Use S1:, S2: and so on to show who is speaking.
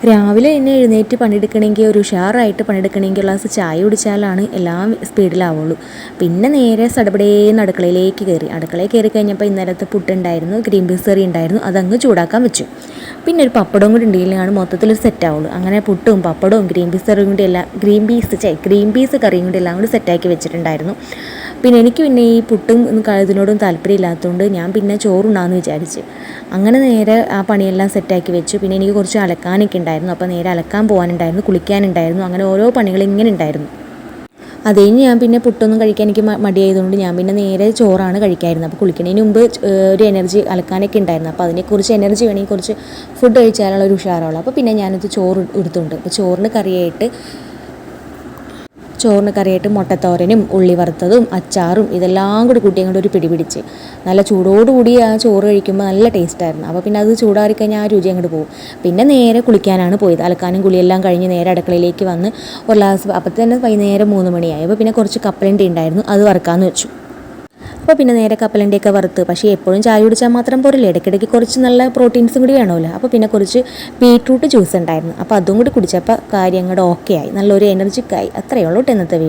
S1: രാവിലെ തന്നെ എഴുന്നേറ്റ് പണിയെടുക്കണമെങ്കിൽ ഒരു ഉഷാറായിട്ട് പണിയെടുക്കണമെങ്കിൽ ഗ്ലാസ് ചായ കുടിച്ചാലാണ് എല്ലാം സ്പീഡിലാവുള്ളൂ. പിന്നെ നേരെ സടപടേന്ന് അടുക്കളയിലേക്ക് കയറി. അടുക്കളയിൽ കയറി കഴിഞ്ഞപ്പോൾ ഇന്നലത്തെ പുട്ടുണ്ടായിരുന്നു, ഗ്രീൻ പീസ് കറി ഉണ്ടായിരുന്നു, അതങ്ങ് ചൂടാക്കാൻ വെച്ചു. പിന്നെ ഒരു പപ്പടവും കൂടി ഉണ്ടെങ്കിലാണ് മൊത്തത്തിലൊരു സെറ്റാവുള്ളൂ. അങ്ങനെ പുട്ടും പപ്പടവും ഗ്രീൻ പീസ് കറിയും കൂടി ഗ്രീൻ പീസ് കറിയും കൂടി എല്ലാം കൂടി സെറ്റാക്കി വെച്ചിട്ടുണ്ടായിരുന്നു. പിന്നെ എനിക്ക് ഈ പുട്ടും ഇതിനോടും താല്പര്യമില്ലാത്തതുകൊണ്ട് ഞാൻ പിന്നെ ചോറുണ്ടാകുമെന്ന് വിചാരിച്ച് അങ്ങനെ നേരെ ആ പണിയെല്ലാം സെറ്റാക്കി വെച്ചു. പിന്നെ എനിക്ക് കുറച്ച് അലക്കാനൊക്കെ ഉണ്ടായിരുന്നു. അപ്പോൾ നേരെ അലക്കാൻ പോകാനുണ്ടായിരുന്നു, കുളിക്കാനുണ്ടായിരുന്നു, അങ്ങനെ ഓരോ പണികൾ ഇങ്ങനെ ഉണ്ടായിരുന്നു. അത് കഴിഞ്ഞ് ഞാൻ പിന്നെ പുട്ടൊന്നും കഴിക്കാൻ എനിക്ക് മടിയായതുകൊണ്ട് ഞാൻ പിന്നെ നേരെ ചോറാണ് കഴിക്കാമായിരുന്നത്. അപ്പോൾ കുളിക്കുന്നതിന് മുമ്പ് ഒരു എനർജി അലക്കാനൊക്കെ ഉണ്ടായിരുന്നു. അപ്പോൾ അതിനെക്കുറിച്ച് എനർജി വേണമെങ്കിൽ കുറച്ച് ഫുഡ് കഴിച്ചാലുള്ള ഒരു ഉഷാറുള്ളൂ. അപ്പോൾ പിന്നെ ഞാനത് ചോറ് എടുത്തുണ്ട്. അപ്പോൾ ചോറിന് കറിയായിട്ട് മുട്ടത്തോരനും ഉള്ളി വറുത്തതും അച്ചാറും ഇതെല്ലാം കൂടി കൂട്ടി അങ്ങോട്ട് ഒരു പിടിച്ച് നല്ല ചൂടോടുകൂടി ആ ചോറ് കഴിക്കുമ്പോൾ നല്ല ടേസ്റ്റായിരുന്നു. അപ്പോൾ പിന്നെ അത് ചൂടാറിക്കഴിഞ്ഞാൽ ആ രുചി അങ്ങോട്ട് പോകും. പിന്നെ നേരെ കുളിക്കാനാണ് പോയത്. അലക്കാനും കുളിയെല്ലാം കഴിഞ്ഞ് നേരെ അടുക്കളയിലേക്ക് വന്ന് ഒരു ഗ്ലാസ് അപ്പോൾ തന്നെ വൈകുന്നേരം 3 മണിയായി. അപ്പോൾ പിന്നെ കുറച്ച് കപ്പലണ്ടി ഉണ്ടായിരുന്നു, അത് വറുക്കാമെന്ന് വെച്ചു. അപ്പോൾ പിന്നെ നേരെ കപ്പലണ്ടിയൊക്കെ വറുത്ത്. പക്ഷേ എപ്പോഴും ചായ കുടിച്ചാൽ മാത്രം പോരല്ലേ, ഇടയ്ക്കിടയ്ക്ക് കുറച്ച് നല്ല പ്രോട്ടീൻസും കൂടി വേണമല്ലോ. അപ്പോൾ പിന്നെ കുറച്ച് ബീട്രൂട്ട് ജ്യൂസ് ഉണ്ടായിരുന്നു, അപ്പോൾ അതും കൂടി കുടിച്ചപ്പോൾ കാര്യം അങ്ങോട്ട് ഓക്കെ ആയി, നല്ലൊരു എനർജിക്കായി. അത്രയേ ഉള്ളൂ ഇന്നത്തെ വീഡിയോ.